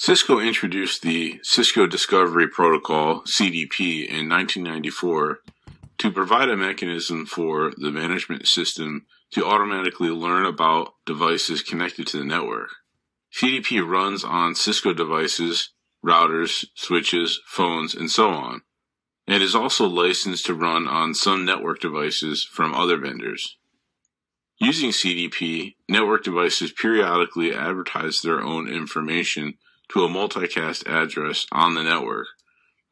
Cisco introduced the Cisco Discovery Protocol, CDP, in 1994 to provide a mechanism for the management system to automatically learn about devices connected to the network. CDP runs on Cisco devices, routers, switches, phones, and so on, and is also licensed to run on some network devices from other vendors. Using CDP, network devices periodically advertise their own information to a multicast address on the network,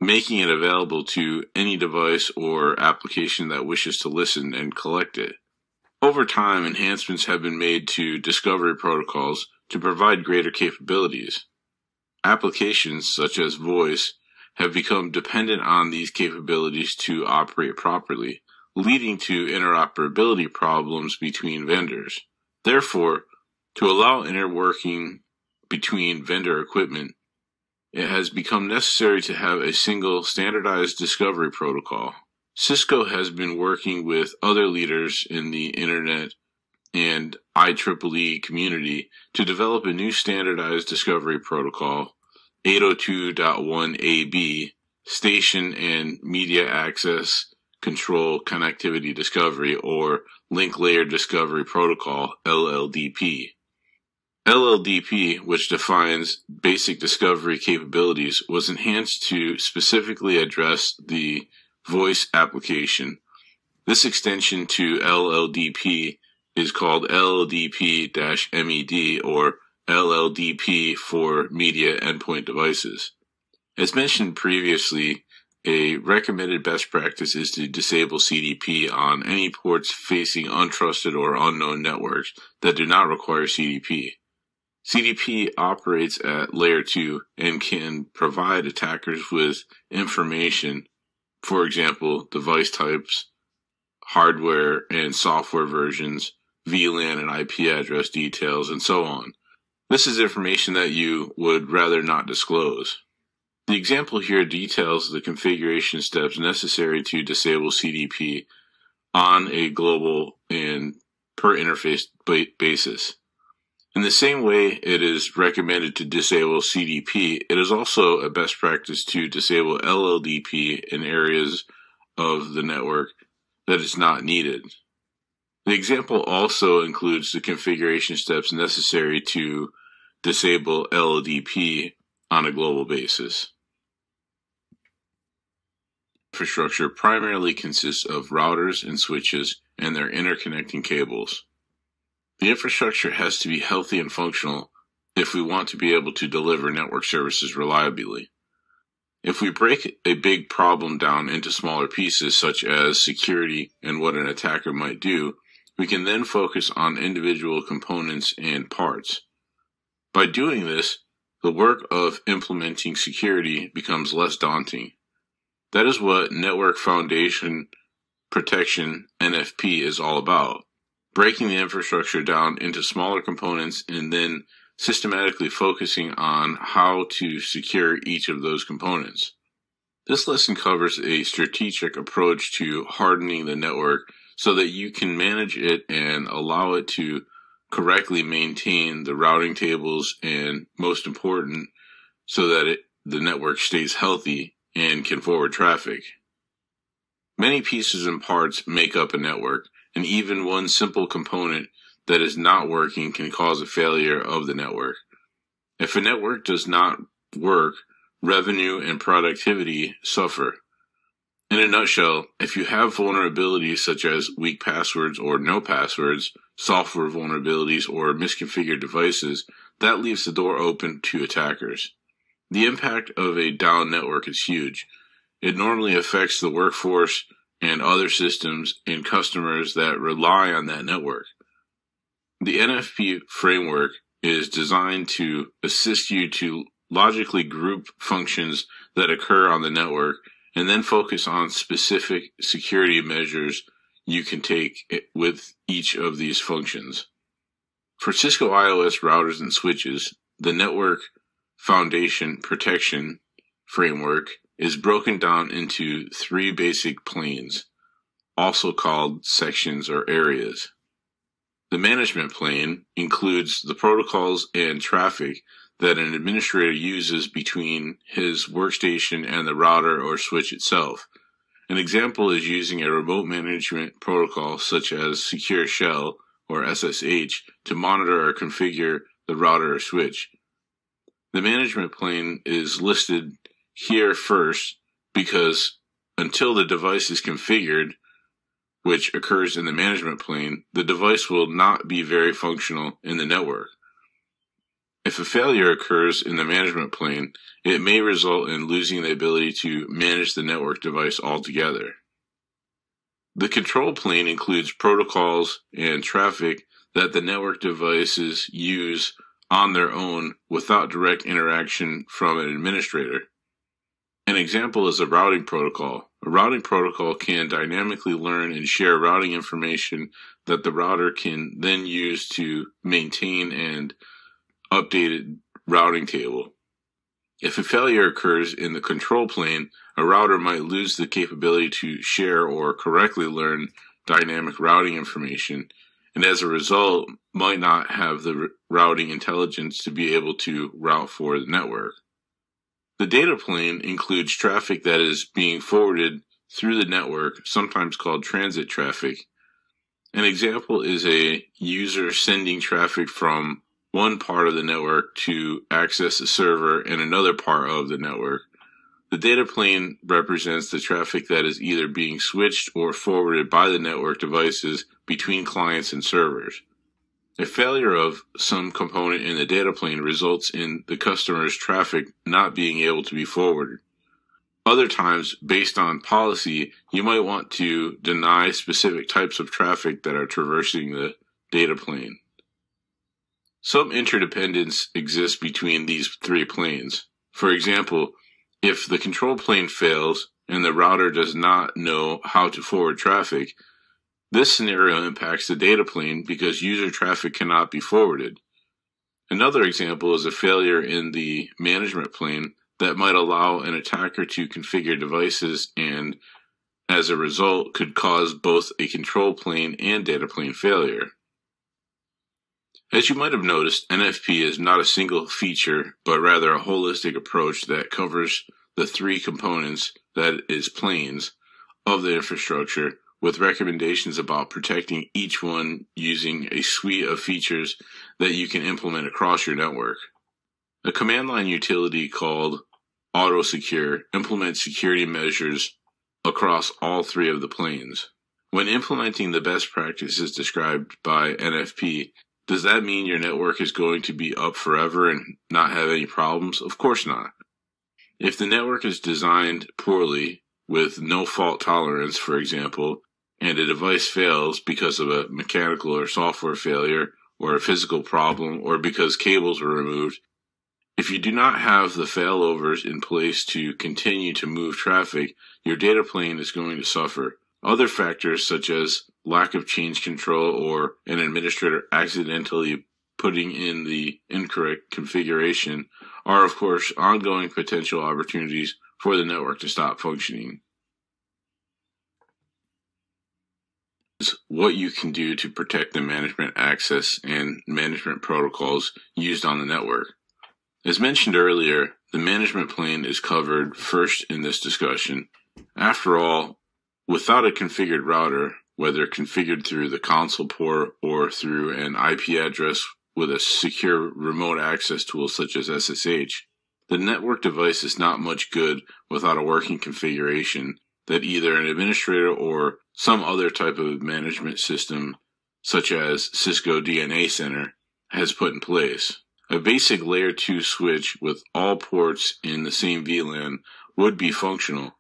making it available to any device or application that wishes to listen and collect it. Over time, enhancements have been made to discovery protocols to provide greater capabilities. Applications such as voice have become dependent on these capabilities to operate properly, leading to interoperability problems between vendors. Therefore, to allow interworking between vendor equipment, it has become necessary to have a single standardized discovery protocol. Cisco has been working with other leaders in the Internet and IEEE community to develop a new standardized discovery protocol, 802.1ab, Station and Media Access Control Connectivity Discovery, or Link Layer Discovery Protocol, LLDP. LLDP, which defines basic discovery capabilities, was enhanced to specifically address the voice application. This extension to LLDP is called LLDP-MED, or LLDP for Media Endpoint Devices. As mentioned previously, a recommended best practice is to disable CDP on any ports facing untrusted or unknown networks that do not require CDP. CDP operates at Layer 2 and can provide attackers with information, for example, device types, hardware and software versions, VLAN and IP address details, and so on. This is information that you would rather not disclose. The example here details the configuration steps necessary to disable CDP on a global and per interface basis. In the same way it is recommended to disable CDP, it is also a best practice to disable LLDP in areas of the network that is not needed. The example also includes the configuration steps necessary to disable LLDP on a global basis. Infrastructure primarily consists of routers and switches and their interconnecting cables. The infrastructure has to be healthy and functional if we want to be able to deliver network services reliably. If we break a big problem down into smaller pieces, such as security and what an attacker might do, we can then focus on individual components and parts. By doing this, the work of implementing security becomes less daunting. That is what Network Foundation Protection, NFP, is all about. Breaking the infrastructure down into smaller components and then systematically focusing on how to secure each of those components. This lesson covers a strategic approach to hardening the network so that you can manage it and allow it to correctly maintain the routing tables, and most important, so that the network stays healthy and can forward traffic. Many pieces and parts make up a network, and even one simple component that is not working can cause a failure of the network. If a network does not work, revenue and productivity suffer. In a nutshell, if you have vulnerabilities such as weak passwords or no passwords, software vulnerabilities, or misconfigured devices, that leaves the door open to attackers. The impact of a down network is huge. It normally affects the workforce and other systems and customers that rely on that network. The NFP framework is designed to assist you to logically group functions that occur on the network and then focus on specific security measures you can take with each of these functions. For Cisco IOS routers and switches, the Network Foundation Protection framework is broken down into three basic planes, also called sections or areas. The management plane includes the protocols and traffic that an administrator uses between his workstation and the router or switch itself. An example is using a remote management protocol such as Secure Shell or SSH to monitor or configure the router or switch. The management plane is listed here first because until the device is configured, which occurs in the management plane, the device will not be very functional in the network. If a failure occurs in the management plane, it may result in losing the ability to manage the network device altogether. The control plane includes protocols and traffic that the network devices use on their own without direct interaction from an administrator. An example is a routing protocol. A routing protocol can dynamically learn and share routing information that the router can then use to maintain and update a routing table. If a failure occurs in the control plane, a router might lose the capability to share or correctly learn dynamic routing information, and as a result, might not have the routing intelligence to be able to route for the network. The data plane includes traffic that is being forwarded through the network, sometimes called transit traffic. An example is a user sending traffic from one part of the network to access a server in another part of the network. The data plane represents the traffic that is either being switched or forwarded by the network devices between clients and servers. A failure of some component in the data plane results in the customer's traffic not being able to be forwarded. Other times, based on policy, you might want to deny specific types of traffic that are traversing the data plane. Some interdependence exists between these three planes. For example, if the control plane fails and the router does not know how to forward traffic, this scenario impacts the data plane because user traffic cannot be forwarded. Another example is a failure in the management plane that might allow an attacker to configure devices and, as a result, could cause both a control plane and data plane failure. As you might have noticed, NFP is not a single feature, but rather a holistic approach that covers the three components, that is planes, of the infrastructure, with recommendations about protecting each one using a suite of features that you can implement across your network. A command line utility called AutoSecure implements security measures across all three of the planes. When implementing the best practices described by NFP, does that mean your network is going to be up forever and not have any problems? Of course not. If the network is designed poorly, with no fault tolerance, for example, and a device fails because of a mechanical or software failure, or a physical problem, or because cables were removed, if you do not have the failovers in place to continue to move traffic, your data plane is going to suffer. Other factors such as lack of change control or an administrator accidentally putting in the incorrect configuration are, of course, ongoing potential opportunities for the network to stop functioning. What you can do to protect the management access and management protocols used on the network. As mentioned earlier, the management plane is covered first in this discussion. After all, without a configured router, whether configured through the console port or through an IP address with a secure remote access tool such as SSH, the network device is not much good without a working configuration that either an administrator or some other type of management system, such as Cisco DNA Center, has put in place. A basic layer 2 switch with all ports in the same VLAN would be functional,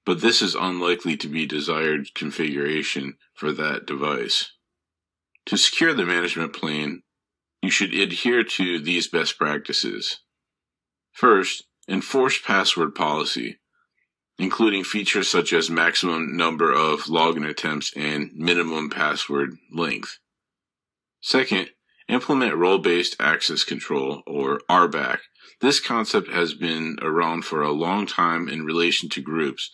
but this is unlikely to be desired configuration for that device. To secure the management plane, you should adhere to these best practices. First, enforce password policy, including features such as maximum number of login attempts and minimum password length. Second, implement role-based access control, or RBAC. This concept has been around for a long time in relation to groups.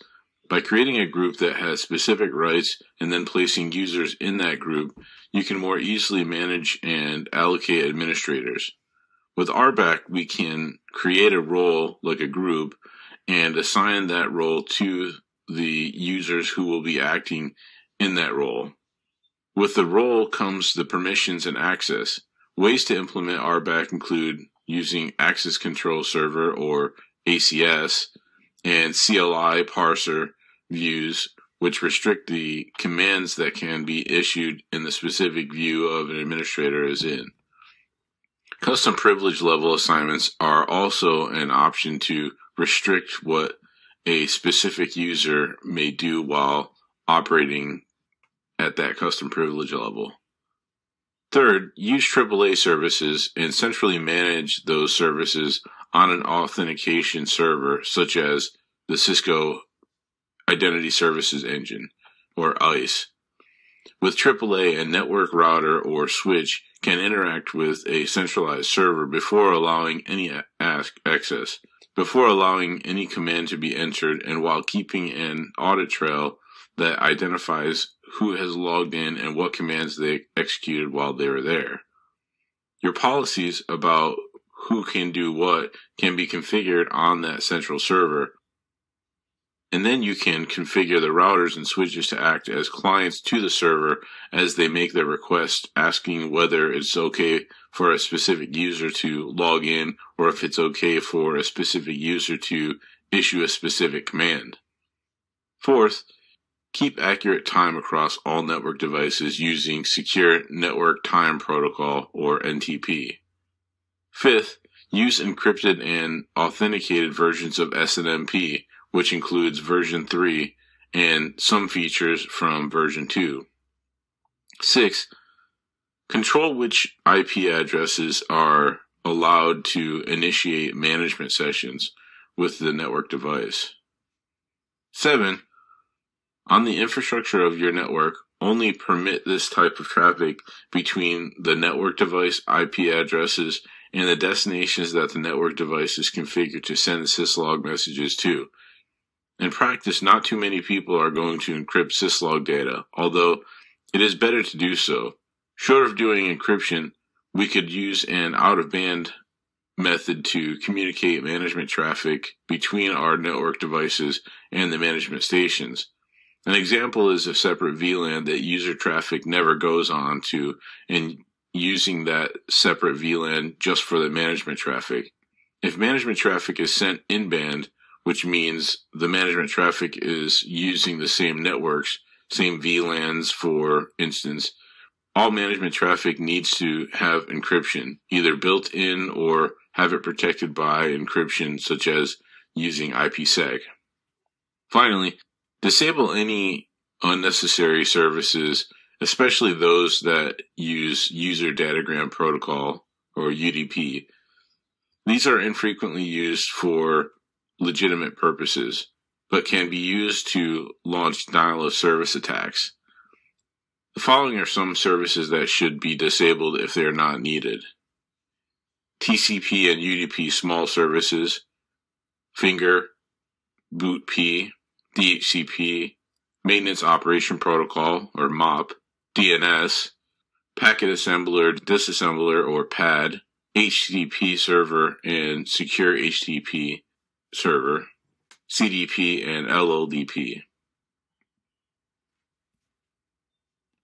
By creating a group that has specific rights and then placing users in that group, you can more easily manage and allocate administrators. With RBAC, we can create a role like a group and assign that role to the users who will be acting in that role. With the role comes the permissions and access. Ways to implement RBAC include using Access Control Server or ACS and CLI parser views, which restrict the commands that can be issued in the specific view of an administrator is in. Custom privilege level assignments are also an option to restrict what a specific user may do while operating at that custom privilege level. Third, use AAA services and centrally manage those services on an authentication server such as the Cisco Identity Services Engine, or ICE. With AAA, a network router or switch can interact with a centralized server before allowing any access, before allowing any command to be entered, and while keeping an audit trail that identifies who has logged in and what commands they executed while they were there. Your policies about who can do what can be configured on that central server, and then you can configure the routers and switches to act as clients to the server as they make their request, asking whether it's okay for a specific user to log in or if it's okay for a specific user to issue a specific command. Fourth, keep accurate time across all network devices using Secure Network Time Protocol, or NTP. Fifth, use encrypted and authenticated versions of SNMP, which includes version 3 and some features from version 2. Sixth, control which IP addresses are allowed to initiate management sessions with the network device. 7, on the infrastructure of your network, only permit this type of traffic between the network device IP addresses and the destinations that the network device is configured to send syslog messages to. In practice, not too many people are going to encrypt syslog data, although it is better to do so. Short of doing encryption, we could use an out-of-band method to communicate management traffic between our network devices and the management stations. An example is a separate VLAN that user traffic never goes on to, and using that separate VLAN just for the management traffic. If management traffic is sent in-band, which means the management traffic is using the same networks, same VLANs for instance, all management traffic needs to have encryption, either built in or have it protected by encryption, such as using IPsec. Finally, disable any unnecessary services, especially those that use User Datagram Protocol, or UDP. These are infrequently used for legitimate purposes, but can be used to launch denial-of-service attacks. The following are some services that should be disabled if they are not needed: TCP and UDP small services, Finger, BootP, DHCP, Maintenance Operation Protocol, or MOP, DNS, Packet Assembler, Disassembler, or PAD, HTTP server and Secure HTTP server, CDP and LLDP.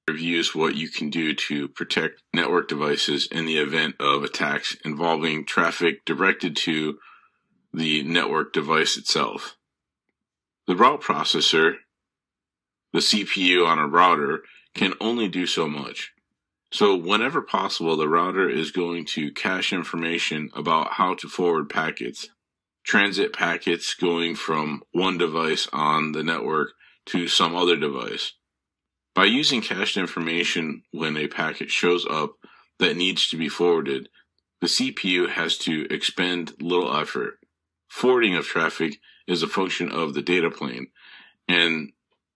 Reviews what you can do to protect network devices in the event of attacks involving traffic directed to the network device itself. The route processor, the CPU on a router, can only do so much. So whenever possible, the router is going to cache information about how to forward packets, transit packets going from one device on the network to some other device. By using cached information when a packet shows up that needs to be forwarded, the CPU has to expend little effort. Forwarding of traffic is a function of the data plane, and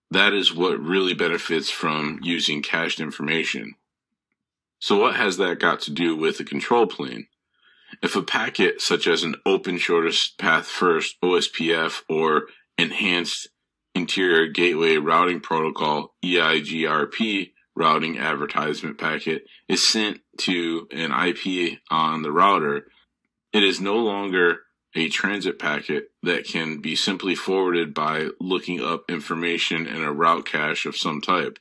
that is what really benefits from using cached information. So what has that got to do with the control plane? If a packet such as an Open Shortest Path First OSPF or Enhanced Interior Gateway Routing Protocol EIGRP routing advertisement packet is sent to an IP on the router, It is no longer a transit packet that can be simply forwarded by looking up information in a route cache of some type.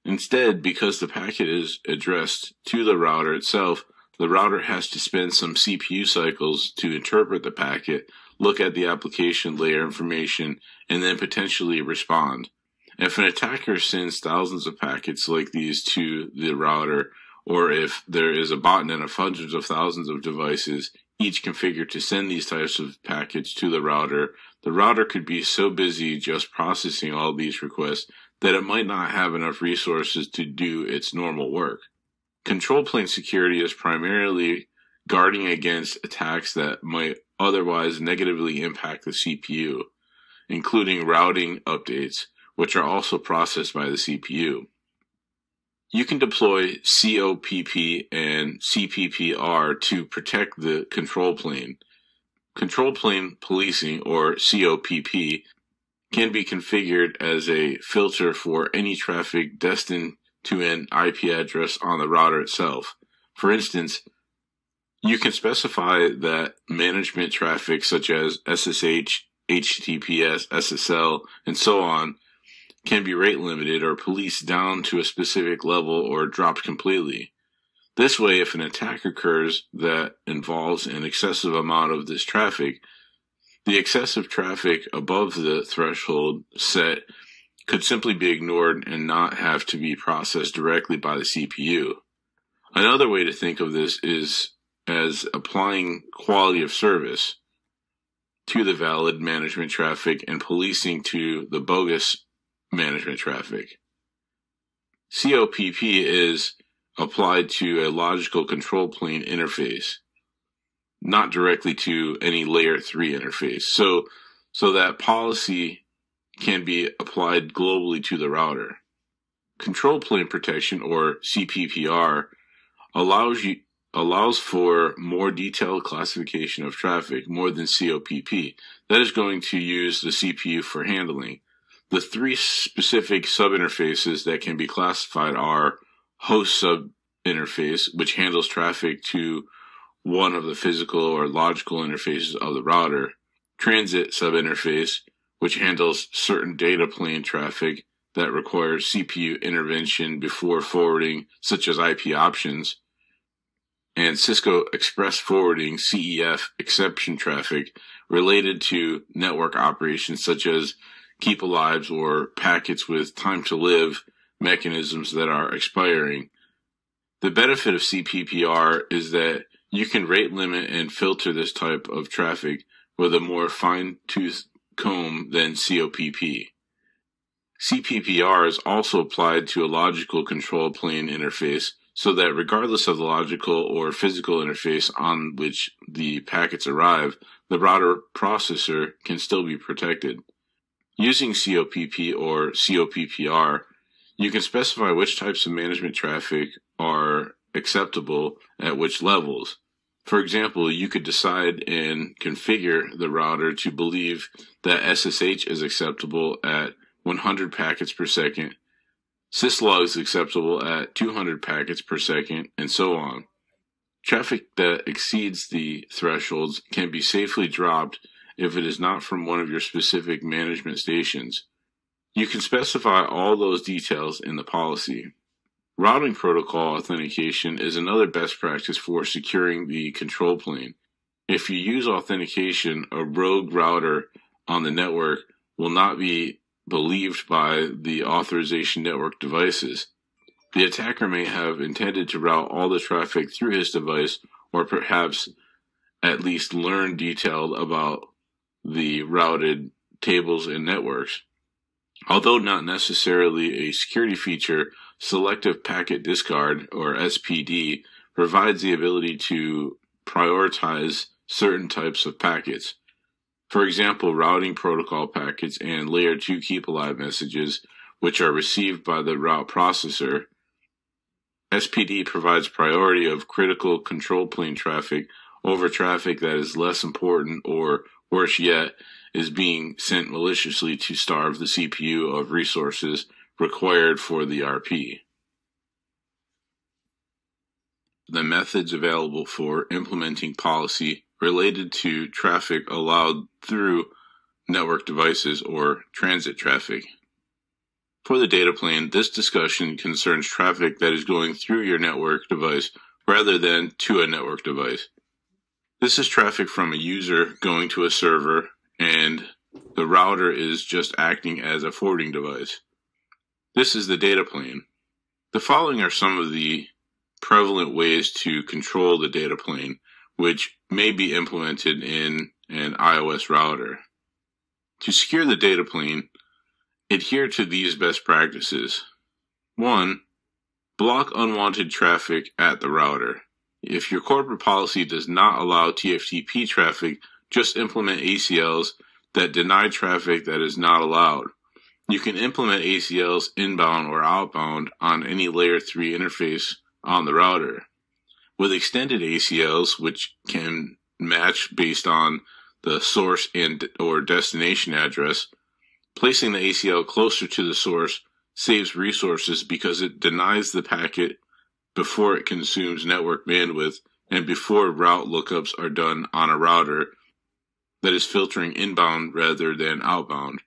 Instead, because the packet is addressed to the router itself, the router has to spend some CPU cycles to interpret the packet, look at the application layer information, and then potentially respond. If an attacker sends thousands of packets like these to the router, or if there is a botnet of hundreds of thousands of devices, each configured to send these types of packets to the router could be so busy just processing all these requests that it might not have enough resources to do its normal work. Control plane security is primarily guarding against attacks that might otherwise negatively impact the CPU, including routing updates, which are also processed by the CPU. You can deploy COPP and CPPR to protect the control plane. Control plane policing, or COPP, can be configured as a filter for any traffic destined to an IP address on the router itself. For instance, you can specify that management traffic such as SSH, HTTPS, SSL, and so on can be rate limited or policed down to a specific level or dropped completely. This way, if an attack occurs that involves an excessive amount of this traffic, the excessive traffic above the threshold set could simply be ignored and not have to be processed directly by the CPU. Another way to think of this is as applying quality of service to the valid management traffic and policing to the bogus management traffic. COPP is applied to a logical control plane interface, not directly to any layer 3 interface. So that policy can be applied globally to the router. Control plane protection, or CPPR, allows for more detailed classification of traffic, more than COPP. That is going to use the CPU for handling. The three specific subinterfaces that can be classified are host subinterface, which handles traffic to one of the physical or logical interfaces of the router, transit subinterface, which handles certain data plane traffic that requires CPU intervention before forwarding, such as IP options, and Cisco Express Forwarding CEF exception traffic related to network operations such as keep alives or packets with time to live mechanisms that are expiring. The benefit of CPPR is that you can rate limit and filter this type of traffic with a more fine-tooth comb than COPP. CPPR is also applied to a logical control plane interface so that regardless of the logical or physical interface on which the packets arrive, the router processor can still be protected. Using COPP or COPPR, you can specify which types of management traffic are acceptable at which levels. For example, you could decide and configure the router to believe that SSH is acceptable at 100 packets per second, syslog is acceptable at 200 packets per second, and so on. Traffic that exceeds the thresholds can be safely dropped if it is not from one of your specific management stations. You can specify all those details in the policy. Routing protocol authentication is another best practice for securing the control plane. If you use authentication, a rogue router on the network will not be believed by the authorization network devices. The attacker may have intended to route all the traffic through his device, or perhaps at least learn detailed about the routed tables and networks. Although not necessarily a security feature, selective packet discard, or SPD, provides the ability to prioritize certain types of packets. For example, routing protocol packets and layer 2 keep alive messages, which are received by the route processor. SPD provides priority of critical control plane traffic over traffic that is less important, or worse yet, is being sent maliciously to starve the CPU of resources required for the RP. The methods available for implementing policy related to traffic allowed through network devices or transit traffic. For the data plane, this discussion concerns traffic that is going through your network device rather than to a network device. This is traffic from a user going to a server, and the router is just acting as a forwarding device. This is the data plane. The following are some of the prevalent ways to control the data plane, which may be implemented in an iOS router. To secure the data plane, adhere to these best practices. 1. Block unwanted traffic at the router. If your corporate policy does not allow TFTP traffic, just implement ACLs that deny traffic that is not allowed. You can implement ACLs inbound or outbound on any layer 3 interface on the router. With extended ACLs, which can match based on the source and or destination address, placing the ACL closer to the source saves resources because it denies the packet before it consumes network bandwidth and before route lookups are done on a router that is filtering inbound rather than outbound.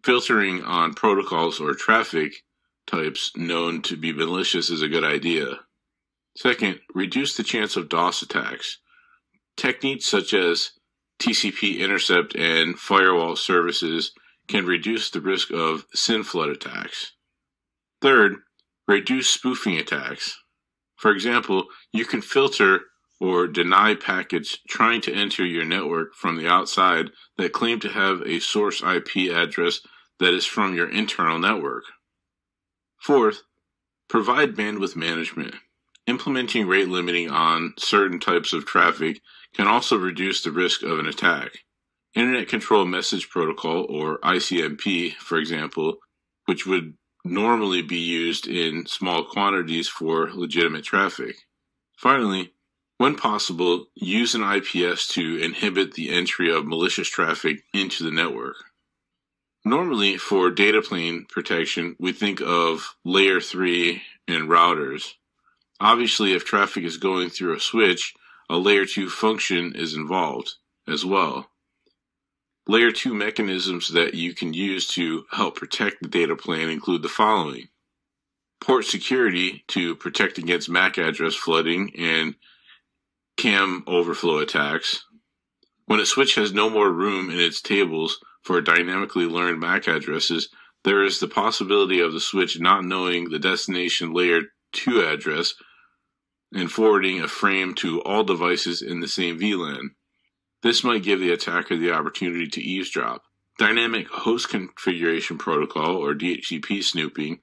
Filtering on protocols or traffic types known to be malicious is a good idea. Second, reduce the chance of DOS attacks. Techniques such as TCP intercept and firewall services can reduce the risk of SYN flood attacks. Third, reduce spoofing attacks. For example, you can filter or deny packets trying to enter your network from the outside that claim to have a source IP address that is from your internal network. Fourth, provide bandwidth management. Implementing rate limiting on certain types of traffic can also reduce the risk of an attack. Internet Control Message Protocol, or ICMP, for example, which would normally be used in small quantities for legitimate traffic. Finally, when possible, use an IPS to inhibit the entry of malicious traffic into the network. Normally, for data plane protection, we think of layer 3 and routers. Obviously, if traffic is going through a switch, a layer 2 function is involved as well. Layer 2 mechanisms that you can use to help protect the data plane include the following. Port security to protect against MAC address flooding and CAM overflow attacks. When a switch has no more room in its tables for dynamically learned MAC addresses, there is the possibility of the switch not knowing the destination layer 2 address and forwarding a frame to all devices in the same VLAN. This might give the attacker the opportunity to eavesdrop. Dynamic Host Configuration Protocol, or DHCP snooping,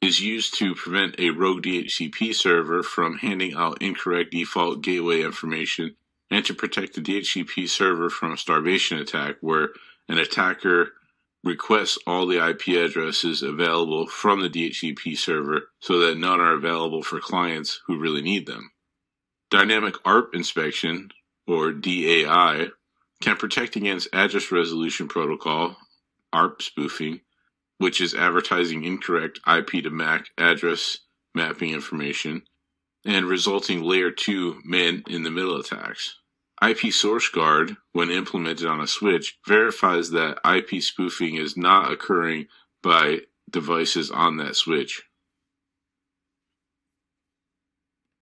is used to prevent a rogue DHCP server from handing out incorrect default gateway information and to protect the DHCP server from a starvation attack where an attacker requests all the IP addresses available from the DHCP server so that none are available for clients who really need them. Dynamic ARP inspection, or DAI, can protect against Address Resolution Protocol, ARP spoofing, which is advertising incorrect IP to MAC address mapping information, and resulting layer 2 man-in-the-middle attacks. IP Source Guard, when implemented on a switch, verifies that IP spoofing is not occurring by devices on that switch.